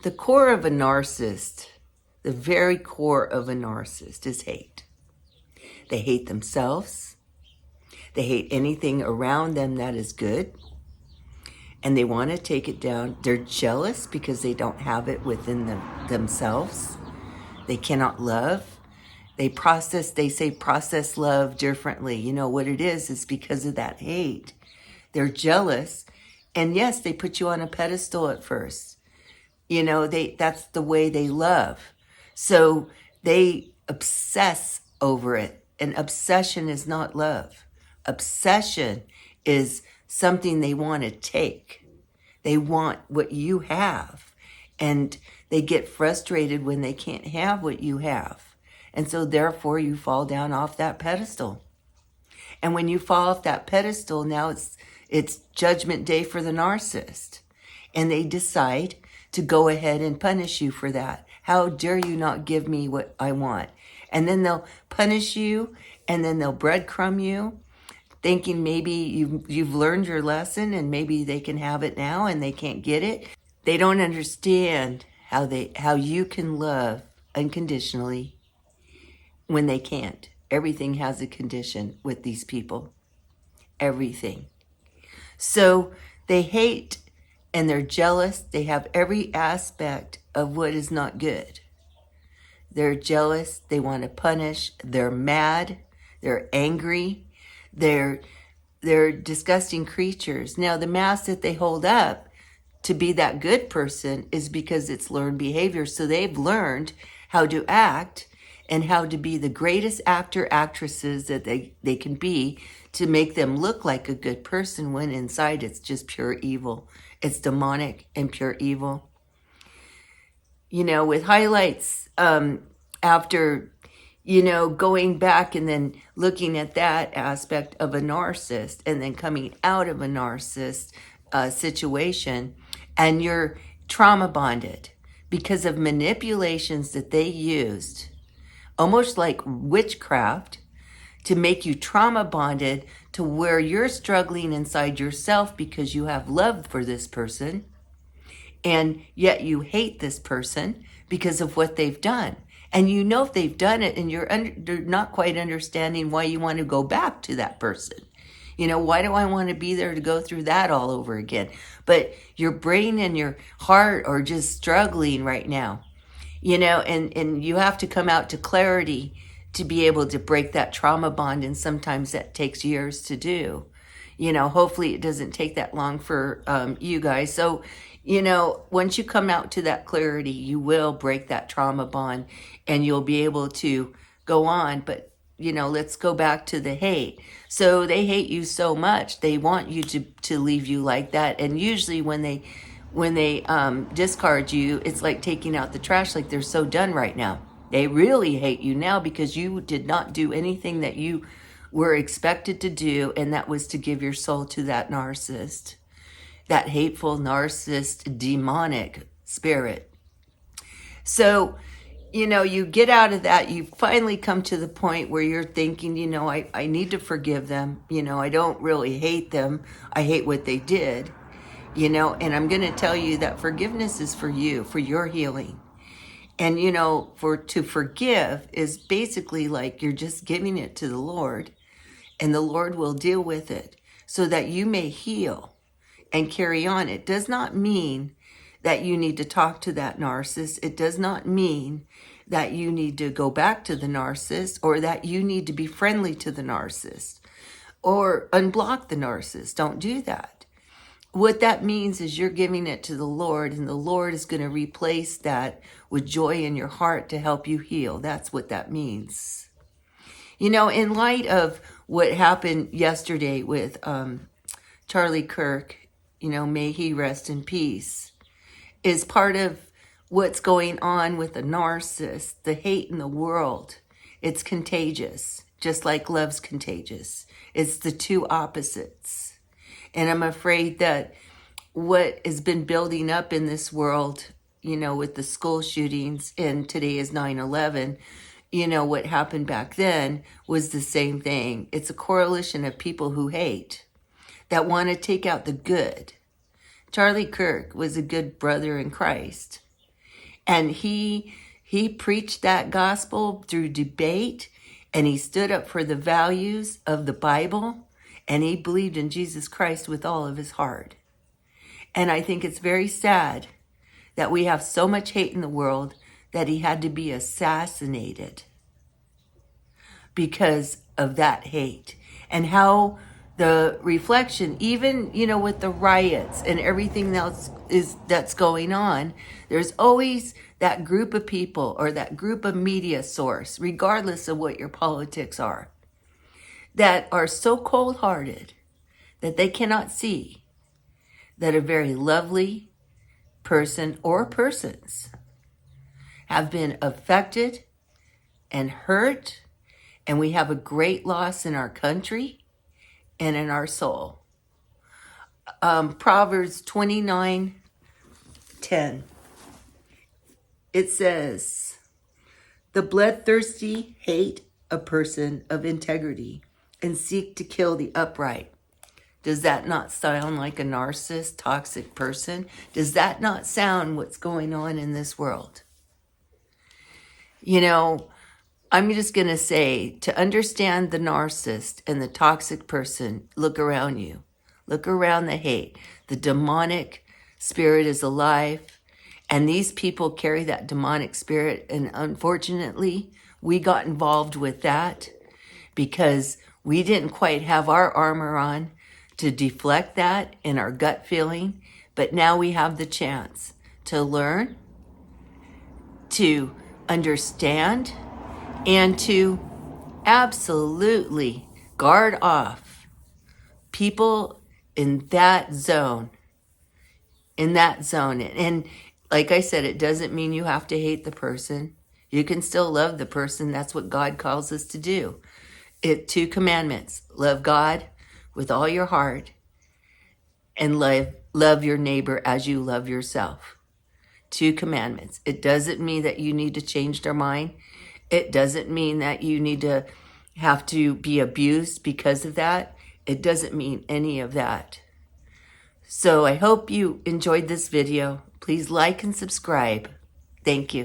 The core of a narcissist, the very core of a narcissist is hate. They hate themselves. They hate anything around them that is good. And they want to take it down. They're jealous because they don't have it within themselves. They cannot love. They say process love differently. You know what it is because of that hate. They're jealous. And yes, they put you on a pedestal at first. You know, that's the way they love. So they obsess over it. And obsession is not love. Obsession is something they want to take. They want what you have. And they get frustrated when they can't have what you have. And so therefore you fall down off that pedestal. And when you fall off that pedestal, now it's judgment day for the narcissist. And they decide to go ahead and punish you for that. How dare you not give me what I want? And then they'll punish you, and then they'll breadcrumb you, thinking maybe you've learned your lesson and maybe they can have it now and they can't get it. They don't understand how you can love unconditionally when they can't. Everything has a condition with these people. Everything. So they hate and they're jealous. They have every aspect of what is not good. They're jealous. They want to punish. They're mad. They're angry. They're disgusting creatures. Now, the mask that they hold up to be that good person is because it's learned behavior. So they've learned how to act and how to be the greatest actor, actresses that they can be to make them look like a good person when inside it's just pure evil. It's demonic and pure evil. You know, with highlights after, you know, going back and then looking at that aspect of a narcissist and then coming out of a narcissist situation, and you're trauma bonded because of manipulations that they used, almost like witchcraft, to make you trauma bonded to where you're struggling inside yourself because you have love for this person, and yet you hate this person because of what they've done. And you know if they've done it, and you're not quite understanding why you want to go back to that person. You know, why do I want to be there to go through that all over again? But your brain and your heart are just struggling right now. You know, and you have to come out to clarity to be able to break that trauma bond. And sometimes that takes years to do. You know, hopefully it doesn't take that long for you guys. So, you know, once you come out to that clarity, you will break that trauma bond and you'll be able to go on. But, you know, let's go back to the hate. So they hate you so much. They want you to leave you like that. And usually when they discard you, it's like taking out the trash, like they're so done right now. They really hate you now because you did not do anything that you were expected to do, and that was to give your soul to that narcissist, that hateful narcissist, demonic spirit. So, you know, you get out of that, you finally come to the point where you're thinking, you know, I need to forgive them. You know, I don't really hate them. I hate what they did. You know, and I'm going to tell you that forgiveness is for you, for your healing. And, you know, to forgive is basically like you're just giving it to the Lord, and the Lord will deal with it so that you may heal and carry on. It does not mean that you need to talk to that narcissist. It does not mean that you need to go back to the narcissist or that you need to be friendly to the narcissist or unblock the narcissist. Don't do that. What that means is you're giving it to the Lord, and the Lord is going to replace that with joy in your heart to help you heal. That's what that means. You know, in light of what happened yesterday with Charlie Kirk, you know, may he rest in peace, is part of what's going on with the narcissist, the hate in the world. It's contagious, just like love's contagious. It's the two opposites. And I'm afraid that what has been building up in this world, you know, with the school shootings, and today is 9/11, you know, what happened back then was the same thing. It's a coalition of people who hate, that want to take out the good. Charlie Kirk was a good brother in Christ. And he preached that gospel through debate, and he stood up for the values of the Bible, and he believed in Jesus Christ with all of his heart. And I think it's very sad that we have so much hate in the world that he had to be assassinated because of that hate. And how the reflection, even, with the riots and everything else that's going on, there's always that group of people or that group of media source, regardless of what your politics are, that are so cold-hearted that they cannot see that a very lovely person or persons have been affected and hurt, and we have a great loss in our country and in our soul. Proverbs 29:10. It says, "The bloodthirsty hate a person of integrity and seek to kill the upright." Does that not sound like a narcissist, toxic person? Does that not sound what's going on in this world? I'm just going to say, to understand the narcissist and the toxic person, look around you. Look around the hate. The demonic spirit is alive, and these people carry that demonic spirit, and unfortunately, we got involved with that because we didn't quite have our armor on to deflect that in our gut feeling, but now we have the chance to learn, to understand, and to absolutely guard off people in that zone. And like I said, it doesn't mean you have to hate the person. You can still love the person. That's what God calls us to do. 2 commandments: love God with all your heart, and love your neighbor as you love yourself. 2 commandments. It doesn't mean that you need to change their mind. It doesn't mean that you need to have to be abused because of that. It doesn't mean any of that. So I hope you enjoyed this video. Please like and subscribe. Thank you.